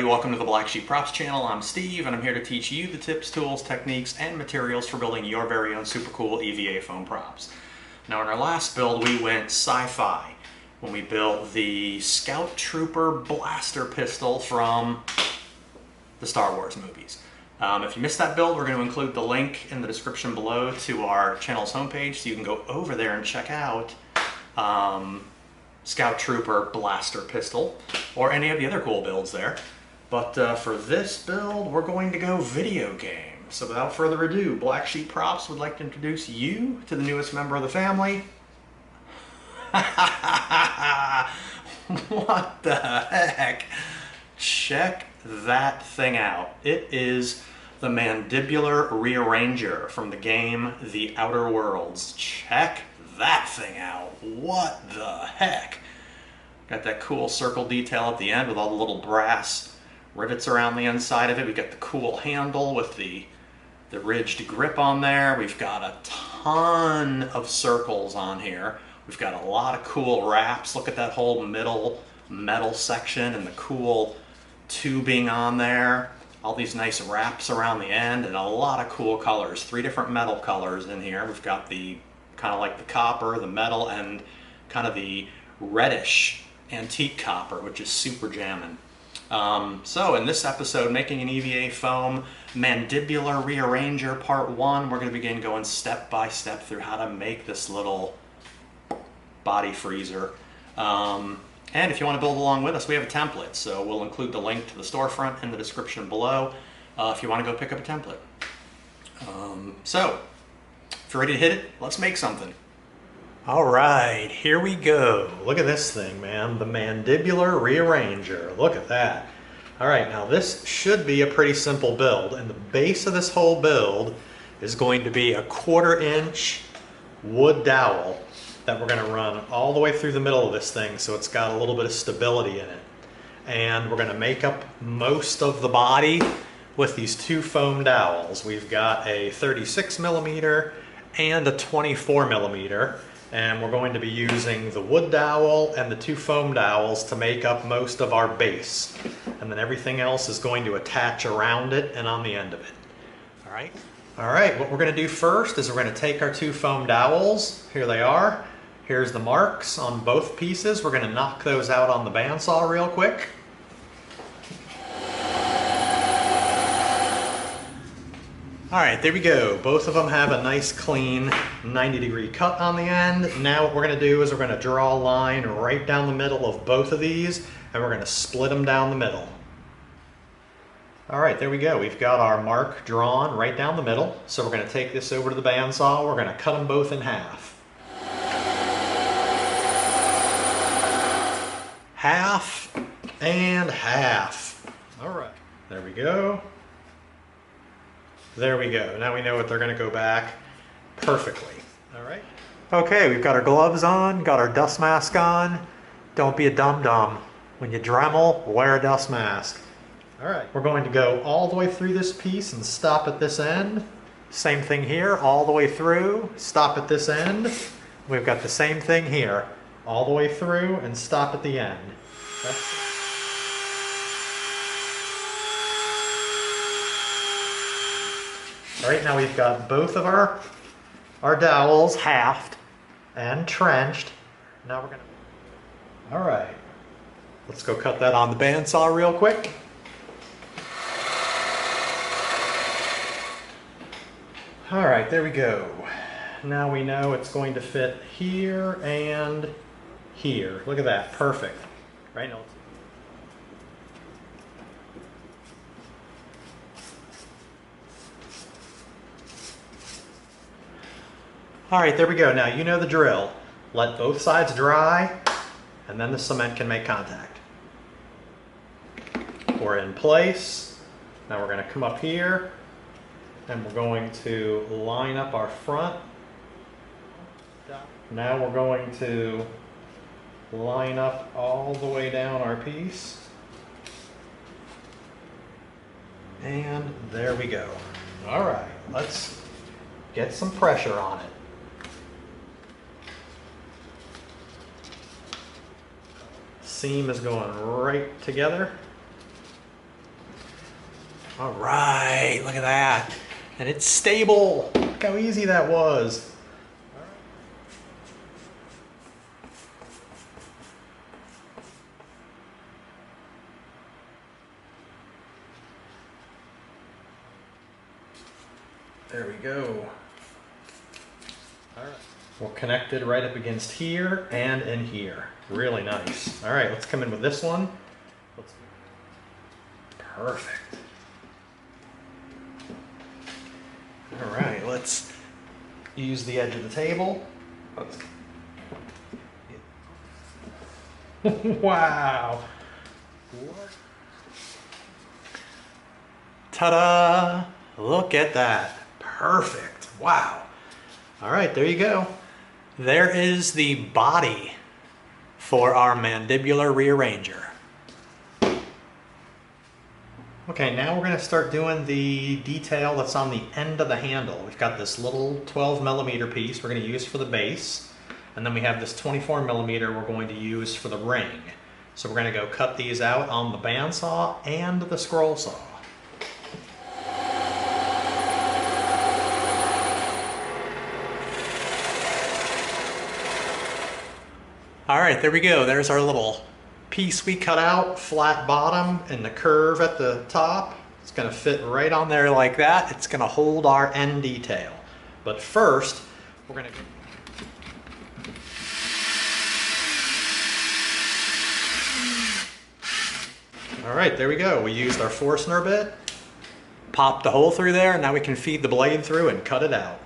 everybody, welcome to the Black Sheep Props channel. I'm Steve and I'm here to teach you the tips, tools, techniques, and materials for building your very own super cool EVA foam props. Now in our last build we went sci-fi when we built the Scout Trooper blaster pistol from the Star Wars movies. If you missed that build, we're going to include the link in the description below to our channel's homepage so you can go over there and check out Scout Trooper blaster pistol or any of the other cool builds there. But for this build, we're going to go video game. So without further ado, Black Sheep Props would like to introduce you to the newest member of the family. What the heck? Check that thing out. It is the Mandibular Rearranger from the game The Outer Worlds. Check that thing out. What the heck? Got that cool circle detail at the end with all the little brass rivets around the inside of it. We've got the cool handle with the ridged grip on there. We've got a ton of circles on here. We've got a lot of cool wraps. Look at that whole middle metal section and the cool tubing on there. All these nice wraps around the end and a lot of cool colors. 3 different metal colors in here. We've got the kind of like the copper, the metal, and kind of the reddish antique copper, which is super jammin'. So in this episode, making an EVA foam Mandibular Rearranger Part 1, we're going to begin going step by step through how to make this little body freezer. And if you want to build along with us, we have a template, so we'll include the link to the storefront in the description below if you want to go pick up a template. So if you're ready to hit it, let's make something. All right, here we go. Look at this thing, man. The Mandibular Rearranger. Look at that. All right, now this should be a pretty simple build, and the base of this whole build is going to be a 1/4 inch wood dowel that we're going to run all the way through the middle of this thing so it's got a little bit of stability in it. And we're going to make up most of the body with these 2 foam dowels. We've got a 36 millimeter and a 24 millimeter, and we're going to be using the wood dowel and the 2 foam dowels to make up most of our base. And then everything else is going to attach around it and on the end of it. All right? All right, what we're going to do first is we're going to take our 2 foam dowels. Here they are. Here's the marks on both pieces. We're going to knock those out on the bandsaw real quick. All right, there we go. Both of them have a nice clean 90-degree cut on the end. Now what we're going to do is we're going to draw a line right down the middle of both of these, and we're going to split them down the middle. All right, there we go. We've got our mark drawn right down the middle. So we're going to take this over to the bandsaw. We're going to cut them both in half. Half and half. All right, there we go. There we go. Now we know what they're going to go back perfectly. All right. Okay, we've got our gloves on, got our dust mask on. Don't be a dum-dum. When you Dremel, wear a dust mask. All right, we're going to go all the way through this piece and stop at this end. Same thing here, all the way through, stop at this end. We've got the same thing here, all the way through and stop at the end. All right, now we've got both of our dowels halved and trenched. Now we're gonna, all right, let's go cut that on the bandsaw real quick. All right, there we go. Now we know it's going to fit here and here. Look at that, perfect. Right now. All right, there we go. Now you know the drill. Let both sides dry, and then the cement can make contact. We're in place. Now we're going to come up here, and we're going to line up our front. Now we're going to line up all the way down our piece. And there we go. All right, let's get some pressure on it. Seam is going right together. All right, look at that. And it's stable. Look how easy that was. There we go. All right. We're connected right up against here and in here. Really nice. All right, let's come in with this one. Perfect. All right, let's use the edge of the table. Wow. Ta-da! Look at that. Perfect. Wow. All right, there you go. There is the body for our mandibular rearranger. Okay, now we're going to start doing the detail that's on the end of the handle. We've got this little 12mm piece we're going to use for the base, and then we have this 24mm we're going to use for the ring. So we're going to go cut these out on the bandsaw and the scroll saw. All right, there we go. There's our little piece we cut out, flat bottom and the curve at the top. It's going to fit right on there like that. It's going to hold our end detail. But first, we're going to... All right, there we go. We used our Forstner bit, popped the hole through there, and now we can feed the blade through and cut it out.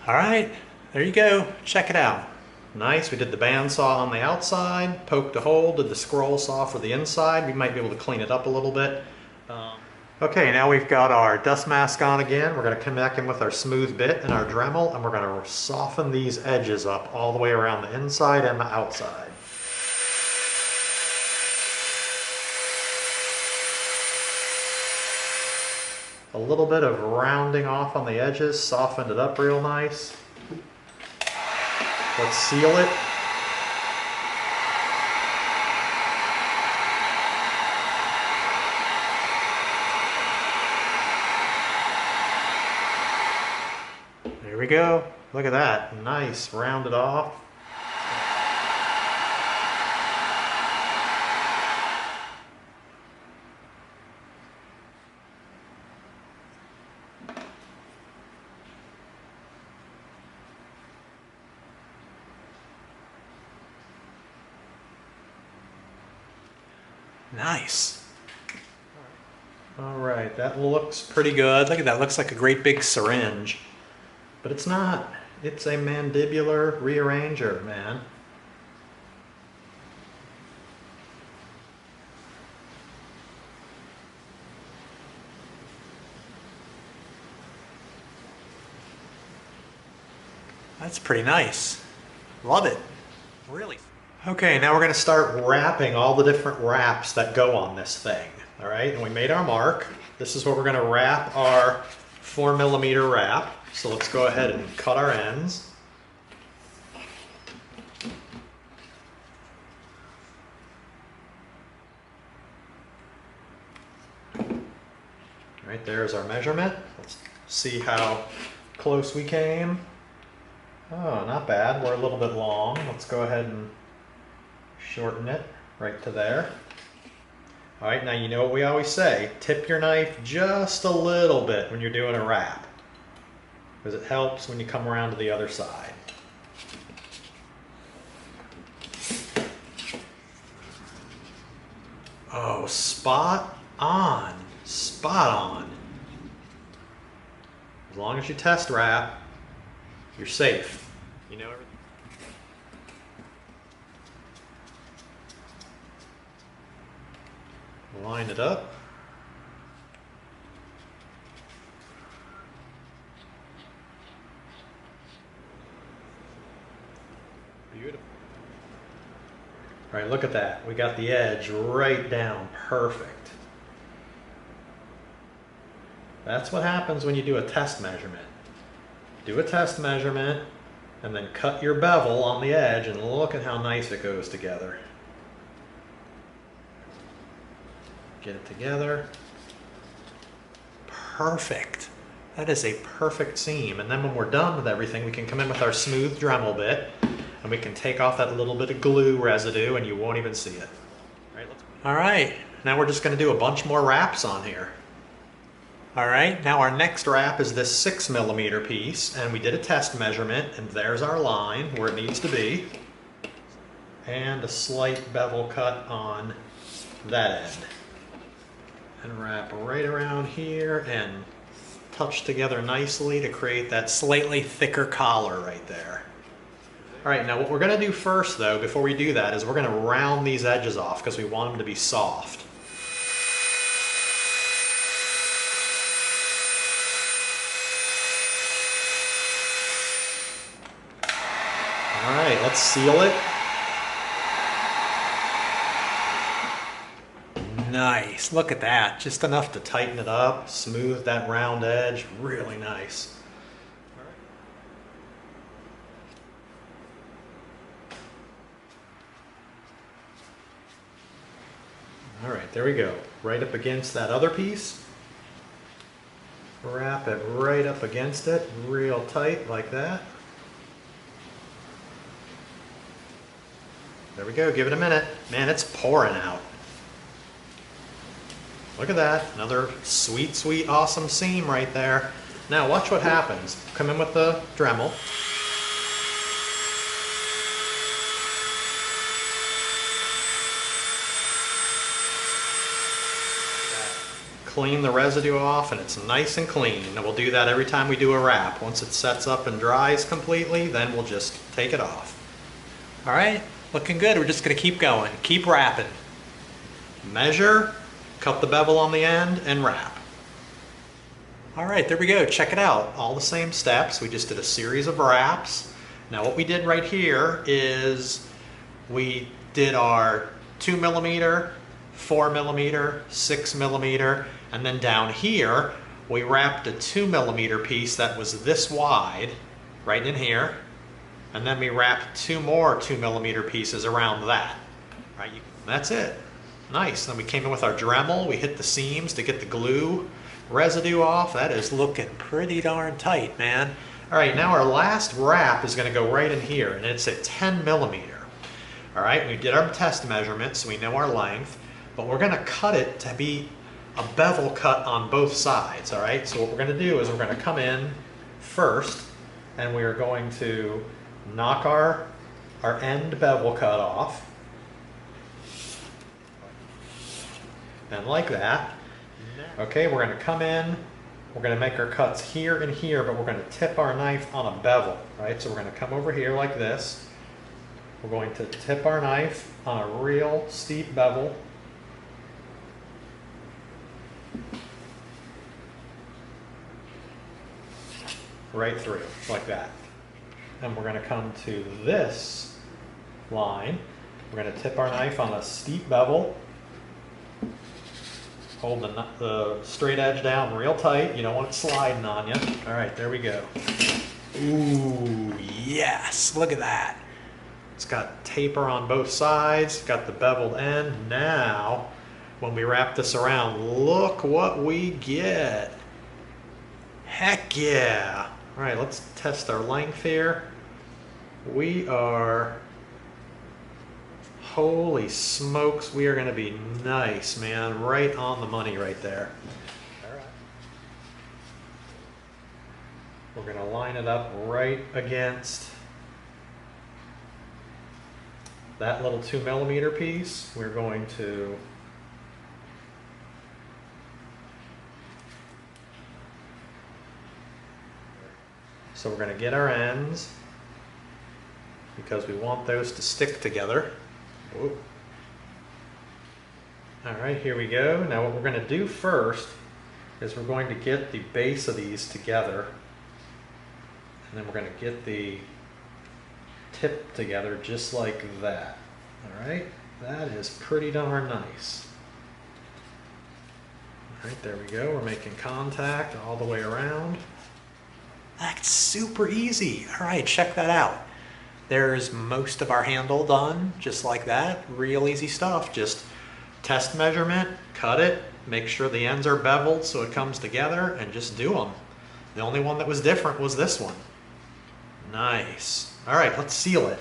All right, there you go. Check it out. Nice. We did the bandsaw on the outside, poked a hole, did the scroll saw for the inside. We might be able to clean it up a little bit. Okay, now we've got our dust mask on again. We're going to come back in with our smooth bit and our Dremel, and we're going to soften these edges up all the way around the inside and the outside. A little bit of rounding off on the edges, softened it up real nice. Let's seal it. There we go. Look at that. Nice, rounded off. Nice. All right, that looks pretty good. Look at that, looks like a great big syringe. But it's not. It's a mandibular rearranger, man. That's pretty nice. Love it. Really. Okay, now we're going to start wrapping all the different wraps that go on this thing. All right, and we made our mark. This is what we're going to wrap our 4mm wrap. So let's go ahead and cut our ends. Right, there's our measurement. Let's see how close we came. Oh, not bad. We're a little bit long. Let's go ahead and shorten it right to there. All right, now you know what we always say. Tip your knife just a little bit when you're doing a wrap, because it helps when you come around to the other side. Oh, spot on. Spot on. As long as you test wrap, you're safe. You know everything. Line it up. Beautiful. All right, look at that. We got the edge right down. Perfect. That's what happens when you do a test measurement. Do a test measurement and then cut your bevel on the edge, and look at how nice it goes together. Get it together. Perfect. That is a perfect seam. And then when we're done with everything, we can come in with our smooth Dremel bit and we can take off that little bit of glue residue and you won't even see it. All right, now we're just gonna do a bunch more wraps on here. All right, now our next wrap is this 6mm piece, and we did a test measurement, and there's our line where it needs to be. And a slight bevel cut on that end. And wrap right around here and touch together nicely to create that slightly thicker collar right there. All right, now what we're gonna do first though, before we do that, is we're gonna round these edges off because we want them to be soft. All right, let's seal it. Nice, look at that. Just enough to tighten it up, smooth that round edge, really nice. All right, there we go. Right up against that other piece. Wrap it right up against it, real tight like that. There we go, give it a minute. Man, it's pouring out. Look at that, another sweet, sweet, awesome seam right there. Now watch what happens. Come in with the Dremel. Clean the residue off and it's nice and clean. And we'll do that every time we do a wrap. Once it sets up and dries completely, then we'll just take it off. All right, looking good. We're just gonna keep going, keep wrapping. Measure, cut the bevel on the end, and wrap. All right, there we go, check it out. All the same steps, we just did a series of wraps. Now what we did right here is we did our 2mm, 4mm, 6mm, and then down here, we wrapped a 2mm piece that was this wide, right in here, and then we wrapped 2 more 2mm pieces around that. Right, that's it. Nice. Then we came in with our Dremel, we hit the seams to get the glue residue off. That is looking pretty darn tight, man. All right, now our last wrap is going to go right in here, and it's at 10mm. All right, we did our test measurement, so we know our length, but we're going to cut it to be a bevel cut on both sides. All right, so what we're going to do is we're going to come in first, and we are going to knock our end bevel cut off. And like that. Okay, we're going to come in, we're going to make our cuts here and here, but we're going to tip our knife on a bevel, right? So we're going to come over here like this. We're going to tip our knife on a real steep bevel. Right through, like that. And we're going to come to this line. We're going to tip our knife on a steep bevel. Hold the straight edge down real tight. You don't want it sliding on you. All right, there we go. Ooh, yes, look at that. It's got taper on both sides, got the beveled end. Now, when we wrap this around, look what we get. Heck yeah. All right, let's test our length here. We are, holy smokes, we are gonna be nice, man. Right on the money right there. All right. We're gonna line it up right against that little 2mm piece. We're going to so we're going to get our ends because we want those to stick together. Whoa. All right, here we go. Now what we're going to do first is we're going to get the base of these together, and then we're going to get the tip together just like that. All right, that is pretty darn nice. All right, there we go. We're making contact all the way around. That's super easy. All right, check that out. There's most of our handle done just like that. Real easy stuff. Just Test measurement, cut it, make sure the ends are beveled so it comes together, and just do them. The only one that was different was this one. Nice. All right, let's seal it.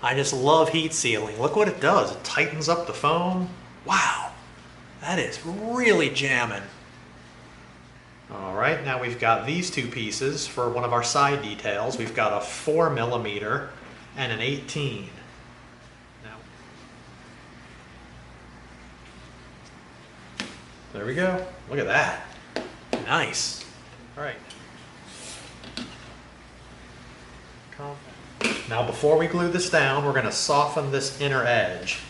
I just love heat sealing. Look what it does. It tightens up the foam. Wow, that is really jamming. All right, now we've got these two pieces for one of our side details. We've got a 4mm and an 18. Now, there we go. Look at that. Nice. All right. Now before we glue this down, we're going to soften this inner edge.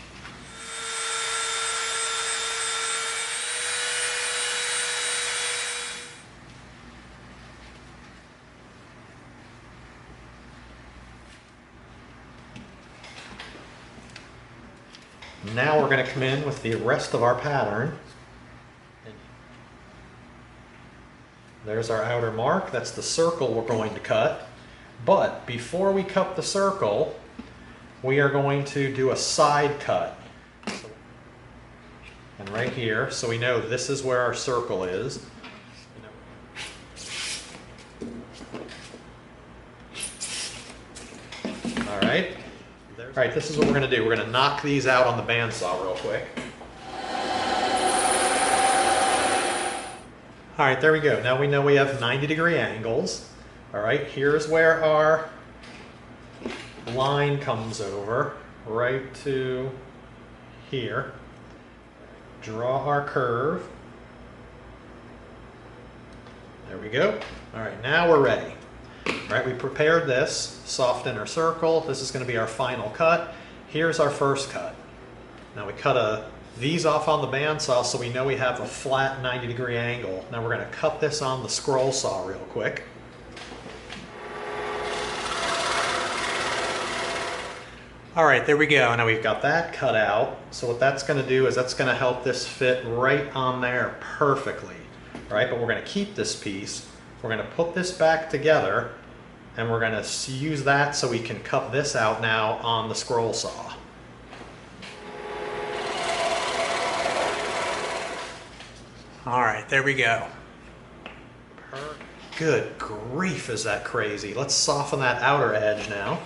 Now we're going to come in with the rest of our pattern. There's our outer mark. That's the circle we're going to cut. But before we cut the circle, we are going to do a side cut. And right here, so we know this is where our circle is. All right. All right, this is what we're going to do. We're going to knock these out on the bandsaw real quick. All right, there we go. Now we know we have 90-degree angles. All right, here's where our line comes over, right to here. Draw our curve. There we go. All right, now we're ready. All right, we prepared this soft inner circle. This is going to be our final cut. Here's our first cut. Now we cut these off on the bandsaw so we know we have a flat 90-degree angle. Now we're going to cut this on the scroll saw real quick. All right, there we go. Now we've got that cut out. So what that's going to do is that's going to help this fit right on there perfectly. All right, but we're going to keep this piece. We're going to put this back together, and we're going to use that so we can cut this out now on the scroll saw. All right, there we go. Good grief, is that crazy? Let's soften that outer edge now.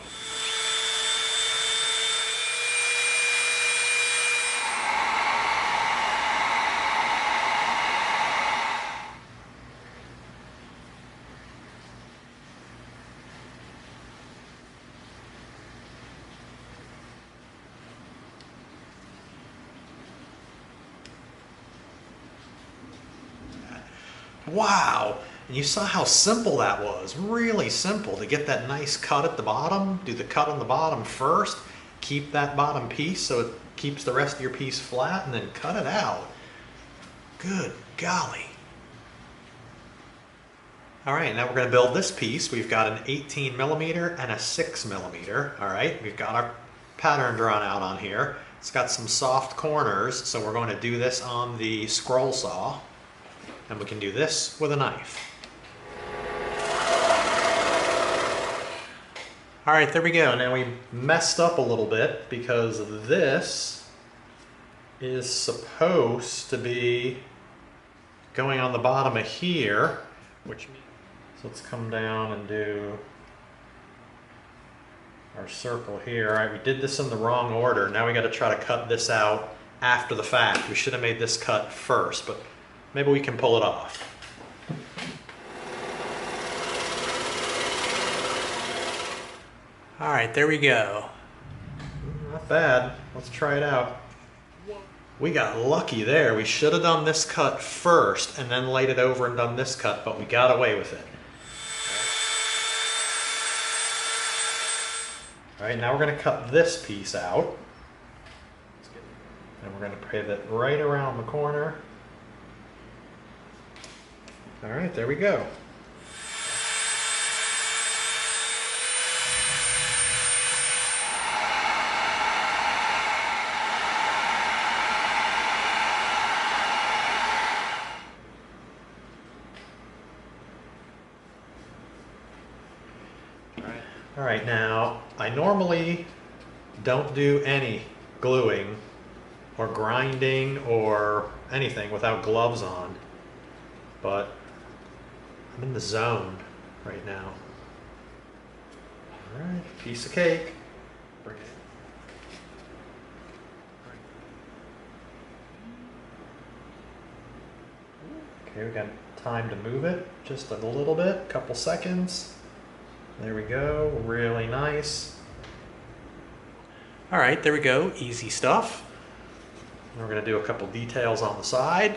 Wow, and you saw how simple that was. Really simple to get that nice cut at the bottom. Do the cut on the bottom first, keep that bottom piece so it keeps the rest of your piece flat, and then cut it out. Good golly. All right, now we're going to build this piece. We've got an 18mm and a 6mm. All right, we've got our pattern drawn out on here. It's got some soft corners, so we're going to do this on the scroll saw. And we can do this with a knife. All right, there we go. Now we messed up a little bit because this is supposed to be going on the bottom of here, which means, so let's come down and do our circle here. All right, we did this in the wrong order. Now we got to try to cut this out after the fact. We should have made this cut first, but maybe we can pull it off. All right, there we go. Not bad. Let's try it out. We got lucky there. We should have done this cut first and then laid it over and done this cut, but we got away with it. All right, now we're going to cut this piece out. And we're going to pivot right around the corner. All right, there we go. All right, now I normally don't do any gluing or grinding or anything without gloves on, but I'm in the zone right now. All right, piece of cake. Bring it in. Okay, we got time to move it just a little bit, couple seconds. There we go, really nice. All right, there we go, easy stuff. We're gonna do a couple details on the side.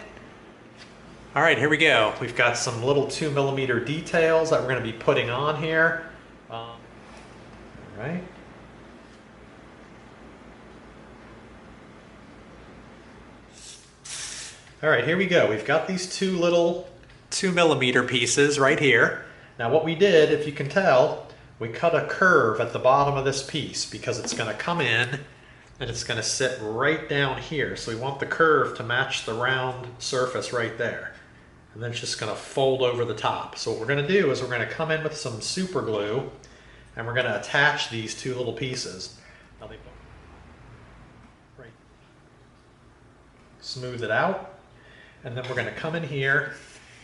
All right, here we go. We've got some little 2mm details that we're gonna be putting on here. All right. All right, here we go. We've got these two little 2mm pieces right here. Now what we did, if you can tell, we cut a curve at the bottom of this piece because it's going to come in and it's going to sit right down here. So we want the curve to match the round surface right there. And then it's just going to fold over the top. So what we're going to do is we're going to come in with some super glue and we're going to attach these two little pieces. Now they right. Smooth it out. And then we're going to come in here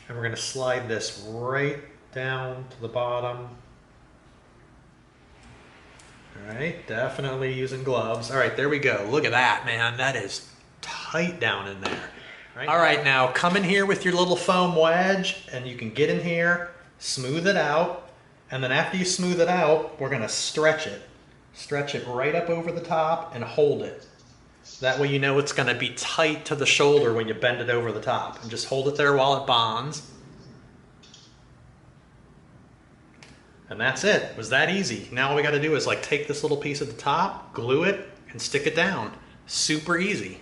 and we're going to slide this right down to the bottom. All right, definitely using gloves. All right, there we go. Look at that, man. That is tight down in there. All right, now come in here with your little foam wedge and you can get in here, smooth it out, and then after you smooth it out, we're going to stretch it. Stretch it right up over the top and hold it. That way you know it's going to be tight to the shoulder when you bend it over the top. And just hold it there while it bonds. And that's it. It was that easy. Now all we got to do is like take this little piece at the top, glue it, and stick it down. Super easy.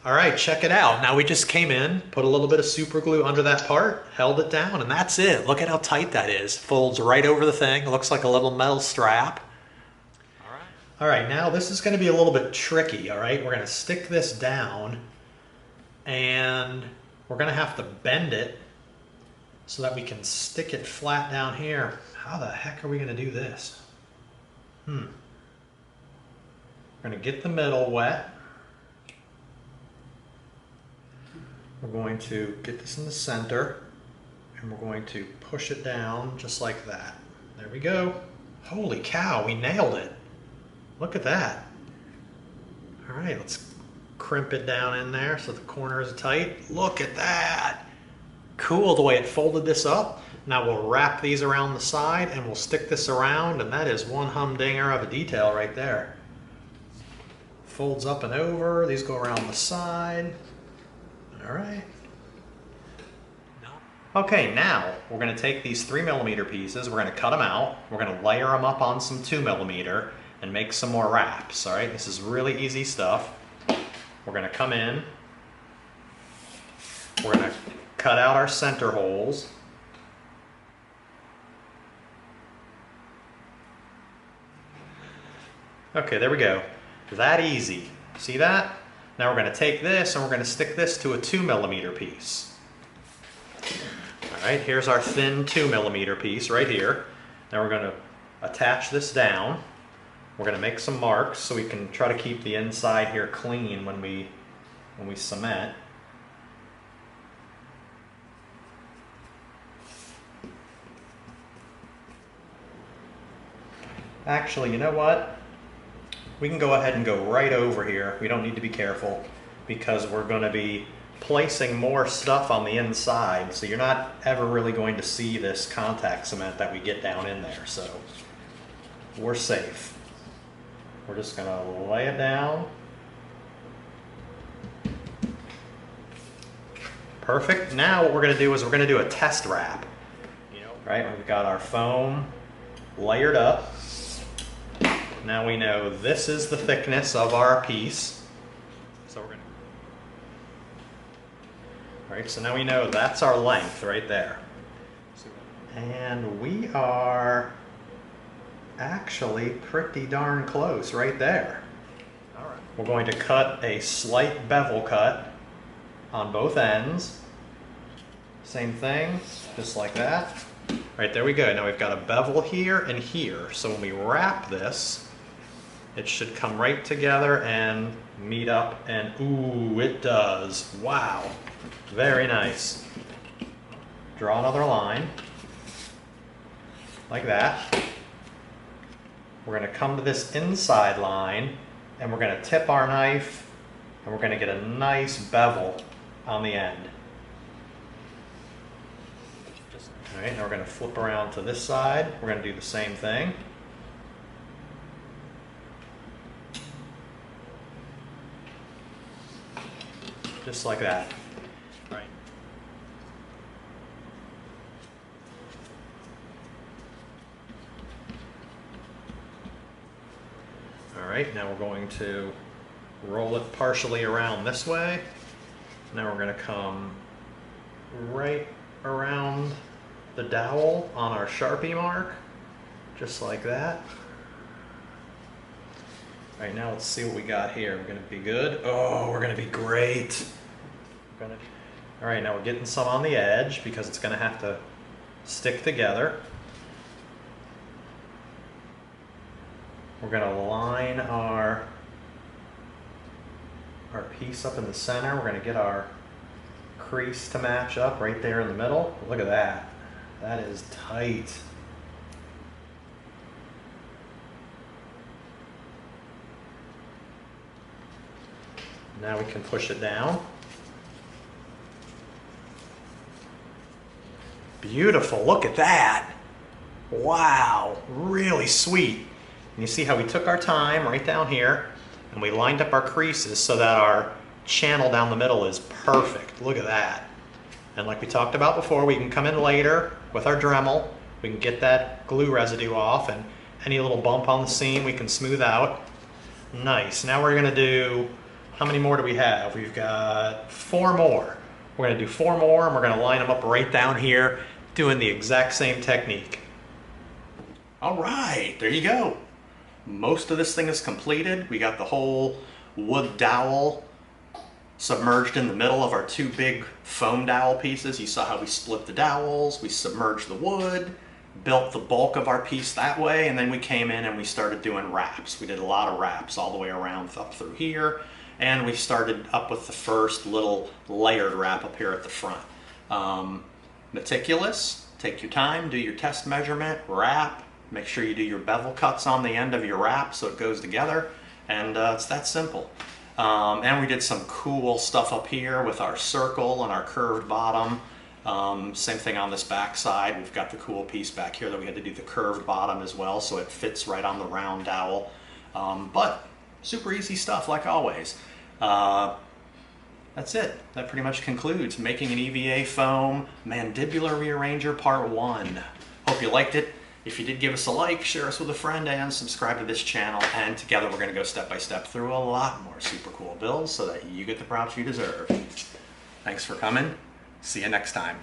All right, check it out. Now we just came in, put a little bit of super glue under that part, held it down, and that's it. Look at how tight that is. Folds right over the thing. It looks like a little metal strap. All right, now this is going to be a little bit tricky, all right? We're going to stick this down and we're going to have to bend it so that we can stick it flat down here. How the heck are we going to do this? We're going to get the middle wet. We're going to get this in the center and we're going to push it down just like that. There we go. Holy cow, we nailed it. Look at that. All right, let's crimp it down in there so the corner is tight. Look at that. Cool the way it folded this up. Now we'll wrap these around the side and we'll stick this around, and that is one humdinger of a detail right there. Folds up and over. These go around the side. All right. Okay, now we're going to take these 3mm pieces, we're going to cut them out, we're going to layer them up on some 2mm and make some more wraps. All right, this is really easy stuff. We're going to come in, we're going to cut out our center holes. Okay, there we go. That easy. See that? Now we're going to take this and we're going to stick this to a 2mm piece. All right, here's our thin 2mm piece right here. Now we're going to attach this down. We're going to make some marks so we can try to keep the inside here clean when we cement. Actually, you know what? We can go ahead and go right over here. We don't need to be careful because we're going to be placing more stuff on the inside, so you're not ever really going to see this contact cement that we get down in there, so we're safe. We're just going to lay it down. Perfect. Now what we're going to do is we're going to do a test wrap. Right, we've got our foam layered up. Now we know this is the thickness of our piece. So we're going to... All right, so now we know that's our length right there. And we are actually pretty darn close right there. All right. We're going to cut a slight bevel cut on both ends. Same thing, just like that. Right, there we go. Now we've got a bevel here and here. So when we wrap this, it should come right together and meet up, and ooh, it does. Wow, very nice. Draw another line, like that. We're gonna come to this inside line, and we're gonna tip our knife, and we're gonna get a nice bevel on the end. All right, now we're going to flip around to this side. We're going to do the same thing. Just like that. Right. All right, now we're going to roll it partially around this way. Now we're going to come right around the dowel on our Sharpie mark, just like that. All right, now let's see what we got here. We're gonna be good. Oh, we're gonna be great. All right, now we're getting some on the edge because it's gonna have to stick together. We're gonna line our piece up in the center. We're gonna get our crease to match up right there in the middle. Look at that. That is tight. Now we can push it down. Beautiful, look at that. Wow, really sweet. And you see how we took our time right down here and we lined up our creases so that our channel down the middle is perfect. Look at that. And like we talked about before, we can come in later with our Dremel. We can get that glue residue off, and any little bump on the seam we can smooth out. Nice. Now we're gonna do, how many more do we have? We've got 4 more. We're gonna do 4 more, and we're gonna line them up right down here, doing the exact same technique. All right, there you go. Most of this thing is completed. We got the whole wood dowel submerged in the middle of our 2 big foam dowel pieces. You saw how we split the dowels, we submerged the wood, built the bulk of our piece that way, and then we came in and we started doing wraps. We did a lot of wraps all the way around up through here, and we started up with the first little layered wrap up here at the front. Meticulous, take your time, do your test measurement, wrap, make sure you do your bevel cuts on the end of your wrap so it goes together, and it's that simple. And we did some cool stuff up here with our circle and our curved bottom. Same thing on this back side. We've got the cool piece back here that we had to do the curved bottom as well, so it fits right on the round dowel. But super easy stuff like always. That's it. That pretty much concludes making an EVA foam Mandibular Rearranger Part 1. Hope you liked it. If you did, give us a like, share us with a friend, and subscribe to this channel. And together we're going to go step by step through a lot more super cool builds so that you get the props you deserve. Thanks for coming. See you next time.